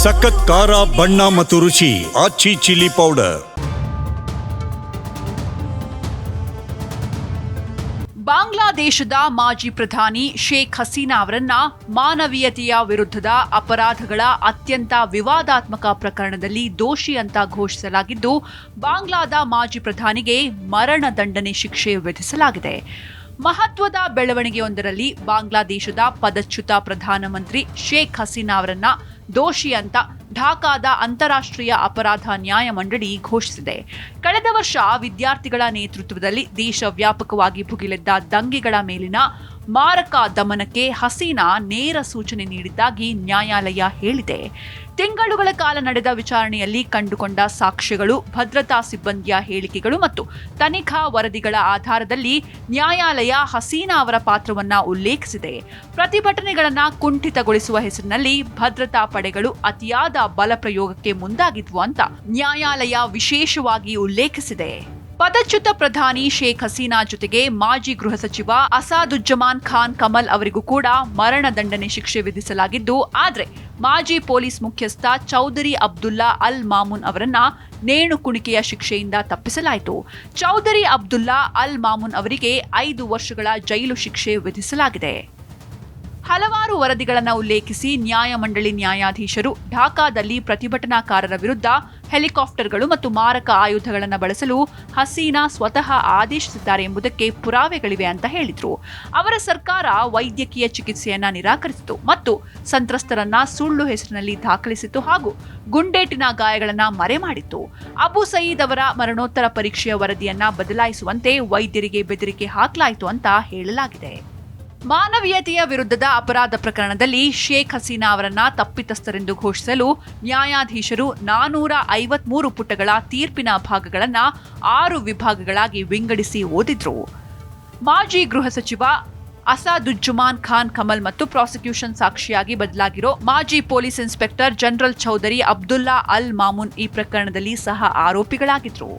ಸಖತ್ ಖಾರ ಬಣ್ಣ ಮತ್ತು ರುಚಿ ಆಚಿ ಚಿಲ್ಲಿ ಪೌಡರ್. ಬಾಂಗ್ಲಾದೇಶದ ಮಾಜಿ ಪ್ರಧಾನಿ ಶೇಖ್ ಹಸೀನಾ ಅವರನ್ನ ಮಾನವೀಯತೆಯ ವಿರುದ್ಧದ ಅಪರಾಧಗಳ ಅತ್ಯಂತ ವಿವಾದಾತ್ಮಕ ಪ್ರಕರಣದಲ್ಲಿ ದೋಷಿ ಅಂತ ಘೋಷಿಸಲಾಗಿದ್ದು, ಬಾಂಗ್ಲಾದ ಮಾಜಿ ಪ್ರಧಾನಿಗೆ ಮರಣ ದಂಡನೆ ಶಿಕ್ಷೆ ವಿಧಿಸಲಾಗಿದೆ. ಮಹತ್ವದ ಬೆಳವಣಿಗೆಯೊಂದರಲ್ಲಿ ಬಾಂಗ್ಲಾದೇಶದ ಪದಚ್ಯುತ ಪ್ರಧಾನಮಂತ್ರಿ ಶೇಖ್ ಹಸೀನಾ ಅವರನ್ನ ದೋಷಿ ಅಂತ ಢಾಕಾದ ಅಂತಾರಾಷ್ಟ್ರೀಯ ಅಪರಾಧ ನ್ಯಾಯಮಂಡಳಿ ಘೋಷಿಸಿದೆ. ಕಳೆದ ವರ್ಷ ವಿದ್ಯಾರ್ಥಿಗಳ ನೇತೃತ್ವದಲ್ಲಿ ದೇಶವ್ಯಾಪಕವಾಗಿ ಭುಗಿಲೆದ್ದ ದಂಗೆಗಳ ಮೇಲಿನ ಮಾರಕ ದಮನಕ್ಕೆ ಹಸೀನಾ ನೇರ ಸೂಚನೆ ನೀಡಿದ್ದಾಗಿ ನ್ಯಾಯಾಲಯ ಹೇಳಿದೆ. ತಿಂಗಳುಗಳ ಕಾಲ ನಡೆದ ವಿಚಾರಣೆಯಲ್ಲಿ ಕಂಡುಕೊಂಡ ಸಾಕ್ಷ್ಯಗಳು, ಭದ್ರತಾ ಸಿಬ್ಬಂದಿಯ ಹೇಳಿಕೆಗಳು ಮತ್ತು ತನಿಖಾ ವರದಿಗಳ ಆಧಾರದಲ್ಲಿ ನ್ಯಾಯಾಲಯ ಹಸೀನಾ ಅವರ ಪಾತ್ರವನ್ನ ಉಲ್ಲೇಖಿಸಿದೆ. ಪ್ರತಿಭಟನೆಗಳನ್ನು ಕುಂಠಿತಗೊಳಿಸುವ ಹೆಸರಿನಲ್ಲಿ ಭದ್ರತಾ ಪಡೆಗಳು ಅತಿಯಾದ ಬಲ ಪ್ರಯೋಗಕ್ಕೆ ಮುಂದಾಗಿದ್ವು ಅಂತ ನ್ಯಾಯಾಲಯ ವಿಶೇಷವಾಗಿ ಉಲ್ಲೇಖಿಸಿದೆ. ಪದಚ್ಯುತ ಪ್ರಧಾನಿ ಶೇಖ್ ಹಸೀನಾ ಜೊತೆಗೆ ಮಾಜಿ ಗೃಹ ಸಚಿವ ಅಸಾದುಜ್ಜಮಾನ್ ಖಾನ್ ಕಮಲ್ ಅವರಿಗೂ ಕೂಡ ಮರಣ ದಂಡನೆ ಶಿಕ್ಷೆ ವಿಧಿಸಲಾಗಿದ್ದು, ಆದರೆ ಮಾಜಿ ಪೊಲೀಸ್ ಮುಖ್ಯಸ್ಥ ಚೌಧರಿ ಅಬ್ದುಲ್ಲಾ ಅಲ್ ಮಾಮೂನ್ ಅವರನ್ನ ನೇಣು ಕುಣಿಕೆಯ ಶಿಕ್ಷೆಯಿಂದ ತಪ್ಪಿಸಲಾಯಿತು. ಚೌಧರಿ ಅಬ್ದುಲ್ಲಾ ಅಲ್ ಮಾಮೂನ್ ಅವರಿಗೆ 5 ವರ್ಷಗಳ ಜೈಲು ಶಿಕ್ಷೆ ವಿಧಿಸಲಾಗಿದೆ. ಹಲವಾರು ವರದಿಗಳನ್ನು ಉಲ್ಲೇಖಿಸಿ ನ್ಯಾಯಮಂಡಳಿ ನ್ಯಾಯಾಧೀಶರು ಢಾಕಾದಲ್ಲಿ ಪ್ರತಿಭಟನಾಕಾರರ ವಿರುದ್ಧ ಹೆಲಿಕಾಪ್ಟರ್ಗಳು ಮತ್ತು ಮಾರಕ ಆಯುಧಗಳನ್ನು ಬಳಸಲು ಹಸೀನಾ ಸ್ವತಃ ಆದೇಶಿಸಿದ್ದಾರೆ ಎಂಬುದಕ್ಕೆ ಪುರಾವೆಗಳಿವೆ ಅಂತ ಹೇಳಿದ್ರು. ಅವರ ಸರ್ಕಾರ ವೈದ್ಯಕೀಯ ಚಿಕಿತ್ಸೆಯನ್ನ ನಿರಾಕರಿಸಿತು ಮತ್ತು ಸಂತ್ರಸ್ತರನ್ನ ಸುಳ್ಳು ಹೆಸರಿನಲ್ಲಿ ದಾಖಲಿಸಿತು ಹಾಗೂ ಗುಂಡೇಟಿನ ಗಾಯಗಳನ್ನು ಮರೆಮಾಡಿತ್ತು. ಅಬು ಸಯೀದ್ ಅವರ ಮರಣೋತ್ತರ ಪರೀಕ್ಷೆಯ ವರದಿಯನ್ನ ಬದಲಾಯಿಸುವಂತೆ ವೈದ್ಯರಿಗೆ ಬೆದರಿಕೆ ಹಾಕಲಾಯಿತು ಅಂತ ಹೇಳಲಾಗಿದೆ. ಮಾನವೀಯತೆಯ ವಿರುದ್ಧದ ಅಪರಾಧ ಪ್ರಕರಣದಲ್ಲಿ ಶೇಖ್ ಹಸೀನಾ ಅವರನ್ನ ತಪ್ಪಿತಸ್ಥರೆಂದು ಘೋಷಿಸಲು ನ್ಯಾಯಾಧೀಶರು 453 ಪುಟಗಳ ತೀರ್ಪಿನ ಭಾಗಗಳನ್ನು 6 ವಿಭಾಗಗಳಾಗಿ ವಿಂಗಡಿಸಿ ಓದಿದ್ರು. ಮಾಜಿ ಗೃಹ ಸಚಿವ ಅಸಾದುಜ್ಜಮಾನ್ ಖಾನ್ ಕಮಲ್ ಮತ್ತು ಪ್ರಾಸಿಕ್ಯೂಷನ್ ಸಾಕ್ಷಿಯಾಗಿ ಬದಲಾಗಿರೋ ಮಾಜಿ police inspector general Chowdhury Abdullah Al Mamun ಈ ಪ್ರಕರಣದಲ್ಲಿ ಸಹ ಆರೋಪಿಗಳಾಗಿದ್ರು.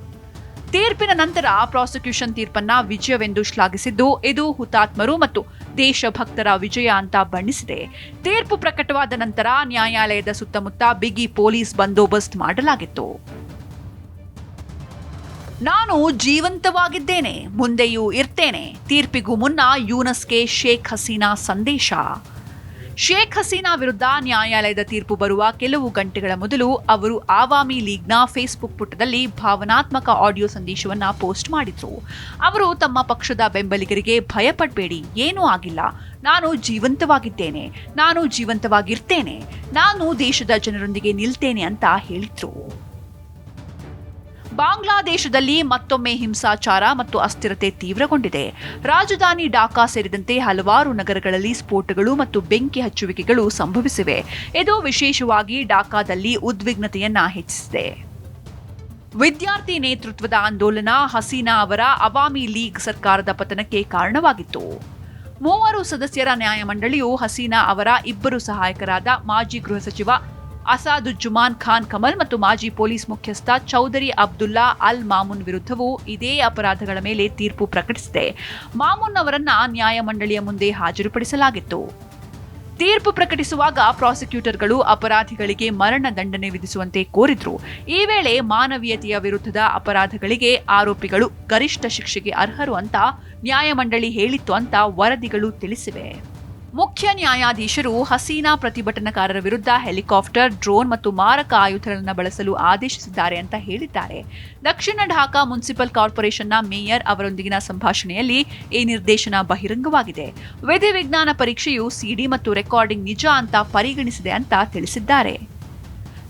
ತೀರ್ಪಿನ ನಂತರ ಪ್ರಾಸಿಕ್ಯೂಷನ್ ತೀರ್ಪನ್ನ ವಿಜಯವೆಂದು ಶ್ಲಾಘಿಸಿದ್ದು, ಇದು ಹುತಾತ್ಮರು ಮತ್ತು ದೇಶಭಕ್ತರ ವಿಜಯ ಅಂತ ಬಣ್ಣಿಸಿದೆ. ತೀರ್ಪು ಪ್ರಕಟವಾದ ನಂತರ ನ್ಯಾಯಾಲಯದ ಸುತ್ತಮುತ್ತ ಬಿಗಿ ಪೊಲೀಸ್ ಬಂದೋಬಸ್ತ್ ಮಾಡಲಾಗಿತ್ತು. ನಾನು ಜೀವಂತವಾಗಿದ್ದೇನೆ, ಮುಂದೆಯೂ ಇರ್ತೇನೆ. ತೀರ್ಪಿಗೂ ಮುನ್ನ ಯೂನಸ್ಗೆ ಶೇಖ್ ಹಸೀನಾ ಸಂದೇಶ. ಶೇಖ್ ಹಸೀನಾ ವಿರುದ್ಧ ನ್ಯಾಯಾಲಯದ ತೀರ್ಪು ಬರುವ ಕೆಲವು ಗಂಟೆಗಳ ಮೊದಲು ಅವರು ಆವಾಮಿ ಲೀಗ್ನ ಫೇಸ್ಬುಕ್ ಪುಟದಲ್ಲಿ ಭಾವನಾತ್ಮಕ ಆಡಿಯೋ ಸಂದೇಶವನ್ನ ಪೋಸ್ಟ್ ಮಾಡಿದ್ರು. ಅವರು ತಮ್ಮ ಪಕ್ಷದ ಬೆಂಬಲಿಗರಿಗೆ ಭಯಪಡಬೇಡಿ, ಏನೂ ಆಗಿಲ್ಲ, ನಾನು ಜೀವಂತವಾಗಿದ್ದೇನೆ, ನಾನು ಜೀವಂತವಾಗಿರ್ತೇನೆ, ನಾನು ದೇಶದ ಜನರೊಂದಿಗೆ ನಿಲ್ತೇನೆ ಅಂತ ಹೇಳಿದ್ರು. ಬಾಂಗ್ಲಾದೇಶದಲ್ಲಿ ಮತ್ತೊಮ್ಮೆ ಹಿಂಸಾಚಾರ ಮತ್ತು ಅಸ್ಥಿರತೆ ತೀವ್ರಗೊಂಡಿದೆ. ರಾಜಧಾನಿ ಢಾಕಾ ಸೇರಿದಂತೆ ಹಲವಾರು ನಗರಗಳಲ್ಲಿ ಸ್ಫೋಟಗಳು ಮತ್ತು ಬೆಂಕಿ ಹಚ್ಚುವಿಕೆಗಳು ಸಂಭವಿಸಿವೆ. ಇದು ವಿಶೇಷವಾಗಿ ಢಾಕಾದಲ್ಲಿ ಉದ್ವಿಗ್ನತೆಯನ್ನ ಹೆಚ್ಚಿಸಿದೆ. ವಿದ್ಯಾರ್ಥಿ ನೇತೃತ್ವದ ಆಂದೋಲನ ಹಸೀನಾ ಅವರ ಅವಾಮಿ ಲೀಗ್ ಸರ್ಕಾರದ ಪತನಕ್ಕೆ ಕಾರಣವಾಗಿತ್ತು. 3 ಸದಸ್ಯರ ನ್ಯಾಯಮಂಡಳಿಯು ಹಸೀನಾ ಅವರ 2 ಸಹಾಯಕರಾದ ಮಾಜಿ ಗೃಹ ಸಚಿವ ಅಸಾದುಜ್ಜಮಾನ್ ಖಾನ್ ಕಮಲ್ ಮತ್ತು ಮಾಜಿ ಪೊಲೀಸ್ ಮುಖ್ಯಸ್ಥ ಚೌಧರಿ ಅಬ್ದುಲ್ಲಾ ಅಲ್ ಮಾಮೂನ್ ವಿರುದ್ಧವೂ ಇದೇ ಅಪರಾಧಗಳ ಮೇಲೆ ತೀರ್ಪು ಪ್ರಕಟಿಸಿದೆ. ಮಾಮೂನ್ ಅವರನ್ನ ನ್ಯಾಯಮಂಡಳಿಯ ಮುಂದೆ ಹಾಜರುಪಡಿಸಲಾಗಿತ್ತು. ತೀರ್ಪು ಪ್ರಕಟಿಸುವಾಗ ಪ್ರಾಸಿಕ್ಯೂಟರ್ಗಳು ಅಪರಾಧಿಗಳಿಗೆ ಮರಣ ದಂಡನೆ ವಿಧಿಸುವಂತೆ ಕೋರಿದ್ರು. ಈ ವೇಳೆ ಮಾನವೀಯತೆಯ ವಿರುದ್ಧದ ಅಪರಾಧಗಳಿಗೆ ಆರೋಪಿಗಳು ಗರಿಷ್ಠ ಶಿಕ್ಷೆಗೆ ಅರ್ಹರು ಅಂತ ನ್ಯಾಯಮಂಡಳಿ ಹೇಳಿತ್ತು ಅಂತ ವರದಿಗಳು ತಿಳಿಸಿವೆ. ಮುಖ್ಯ ನ್ಯಾಯಾಧೀಶರು ಹಸೀನಾ ಪ್ರತಿಭಟನಾಕಾರರ ವಿರುದ್ಧ ಹೆಲಿಕಾಪ್ಟರ್, ಡ್ರೋನ್ ಮತ್ತು ಮಾರಕ ಆಯುಧಗಳನ್ನು ಬಳಸಲು ಆದೇಶಿಸಿದ್ದಾರೆ ಅಂತ ಹೇಳಿದ್ದಾರೆ. ದಕ್ಷಿಣ ಢಾಕಾ ಮುನ್ಸಿಪಲ್ ಕಾರ್ಪೊರೇಷನ್ನ ಮೇಯರ್ ಅವರೊಂದಿಗಿನ ಸಂಭಾಷಣೆಯಲ್ಲಿ ಈ ನಿರ್ದೇಶನ ಬಹಿರಂಗವಾಗಿದೆ. ವಿಧಿವಿಜ್ಞಾನ ಪರೀಕ್ಷೆಯು ಸಿಡಿ ಮತ್ತು ರೆಕಾರ್ಡಿಂಗ್ ನಿಜ ಅಂತ ಪರಿಗಣಿಸಿದೆ ಅಂತ ತಿಳಿಸಿದ್ದಾರೆ.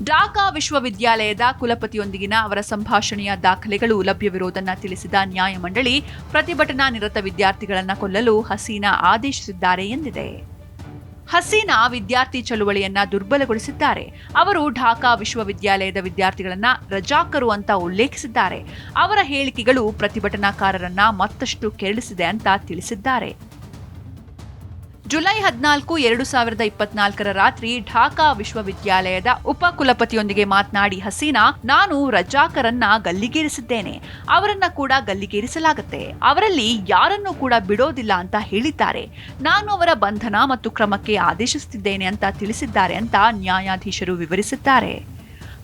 ಢಾಕಾ ವಿಶ್ವವಿದ್ಯಾಲಯದ ಕುಲಪತಿಯೊಂದಿಗಿನ ಅವರ ಸಂಭಾಷಣೆಯ ದಾಖಲೆಗಳು ಲಭ್ಯವಿರುವುದನ್ನು ತಿಳಿಸಿದ ನ್ಯಾಯಮಂಡಳಿ ಪ್ರತಿಭಟನಾ ನಿರತ ವಿದ್ಯಾರ್ಥಿಗಳನ್ನು ಕೊಲ್ಲಲು ಹಸೀನಾ ಆದೇಶಿಸಿದ್ದಾರೆ ಎಂದಿದೆ. ಹಸೀನಾ ವಿದ್ಯಾರ್ಥಿ ಚಳುವಳಿಯನ್ನ ದುರ್ಬಲಗೊಳಿಸಿದ್ದಾರೆ. ಅವರು ಢಾಕಾ ವಿಶ್ವವಿದ್ಯಾಲಯದ ವಿದ್ಯಾರ್ಥಿಗಳನ್ನ ರಜಾಕರು ಅಂತ ಉಲ್ಲೇಖಿಸಿದ್ದಾರೆ. ಅವರ ಹೇಳಿಕೆಗಳು ಪ್ರತಿಭಟನಾಕಾರರನ್ನ ಮತ್ತಷ್ಟು ಕೆರಳಿಸಿದೆ ಅಂತ ತಿಳಿಸಿದ್ದಾರೆ. ಜುಲೈ 14, 2024 ರಾತ್ರಿ ಢಾಕಾ ವಿಶ್ವವಿದ್ಯಾಲಯದ ಉಪಕುಲಪತಿಯೊಂದಿಗೆ ಮಾತನಾಡಿ ಹಸೀನಾ, ನಾನು ರಜಾಕರನ್ನ ಗಲ್ಲಿಗೇರಿಸಿದ್ದೇನೆ, ಅವರನ್ನ ಕೂಡ ಗಲ್ಲಿಗೇರಿಸಲಾಗುತ್ತೆ, ಅವರಲ್ಲಿ ಯಾರನ್ನೂ ಕೂಡ ಬಿಡೋದಿಲ್ಲ ಅಂತ ಹೇಳಿದ್ದಾರೆ. ನಾನು ಅವರ ಬಂಧನ ಮತ್ತು ಕ್ರಮಕ್ಕೆ ಆದೇಶಿಸುತ್ತಿದ್ದೇನೆ ಅಂತ ತಿಳಿಸಿದ್ದಾರೆ ಅಂತ ನ್ಯಾಯಾಧೀಶರು ವಿವರಿಸಿದ್ದಾರೆ.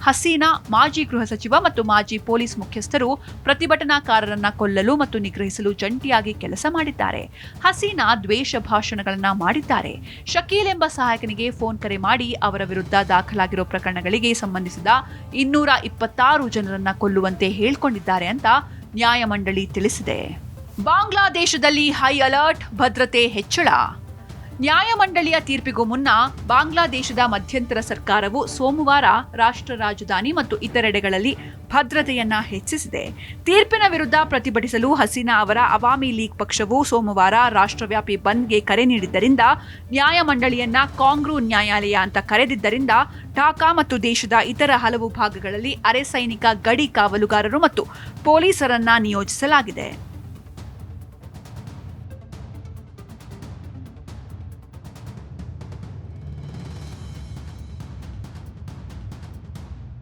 ಹಸೀನಾ, ಮಾಜಿ ಗೃಹ ಸಚಿವ ಮತ್ತು ಮಾಜಿ ಪೊಲೀಸ್ ಮುಖ್ಯಸ್ಥರು ಪ್ರತಿಭಟನಾಕಾರರನ್ನ ಕೊಲ್ಲಲು ಮತ್ತು ನಿಗ್ರಹಿಸಲು ಜಂಟಿಯಾಗಿ ಕೆಲಸ ಮಾಡಿದ್ದಾರೆ. ಹಸೀನಾ ದ್ವೇಷ ಭಾಷಣಗಳನ್ನ ಮಾಡಿದ್ದಾರೆ. ಶಕೀಲ್ ಎಂಬ ಸಹಾಯಕನಿಗೆ ಫೋನ್ ಕರೆ ಮಾಡಿ ಅವರ ವಿರುದ್ಧ ದಾಖಲಾಗಿರೋ ಪ್ರಕರಣಗಳಿಗೆ ಸಂಬಂಧಿಸಿದ 226 ಜನರನ್ನ ಕೊಲ್ಲುವಂತೆ ಹೇಳ್ಕೊಂಡಿದ್ದಾರೆ ಅಂತ ನ್ಯಾಯಮಂಡಳಿ ತಿಳಿಸಿದೆ. ಬಾಂಗ್ಲಾದೇಶದಲ್ಲಿ ಹೈ ಅಲರ್ಟ್, ಭದ್ರತೆ ಹೆಚ್ಚಳ. ನ್ಯಾಯಮಂಡಳಿಯ ತೀರ್ಪಿಗೂ ಮುನ್ನ ಬಾಂಗ್ಲಾದೇಶದ ಮಧ್ಯಂತರ ಸರ್ಕಾರವು ಸೋಮವಾರ ರಾಷ್ಟ್ರ ರಾಜಧಾನಿ ಮತ್ತು ಇತರೆಡೆಗಳಲ್ಲಿ ಭದ್ರತೆಯನ್ನ ಹೆಚ್ಚಿಸಿದೆ. ತೀರ್ಪಿನ ವಿರುದ್ಧ ಪ್ರತಿಭಟಿಸಲು ಹಸೀನಾ ಅವರ ಅವಾಮಿ ಲೀಗ್ ಪಕ್ಷವು ಸೋಮವಾರ ರಾಷ್ಟ್ರವ್ಯಾಪಿ ಬಂದ್ಗೆ ಕರೆ ನೀಡಿದ್ದರಿಂದ, ನ್ಯಾಯಮಂಡಳಿಯನ್ನ ಕಾಂಗ್ರೂ ನ್ಯಾಯಾಲಯ ಅಂತ ಕರೆದಿದ್ದರಿಂದ ಢಾಕಾ ಮತ್ತು ದೇಶದ ಇತರ ಹಲವು ಭಾಗಗಳಲ್ಲಿ ಅರೆ ಸೈನಿಕ ಗಡಿ ಕಾವಲುಗಾರರು ಮತ್ತು ಪೊಲೀಸರನ್ನ ನಿಯೋಜಿಸಲಾಗಿದೆ.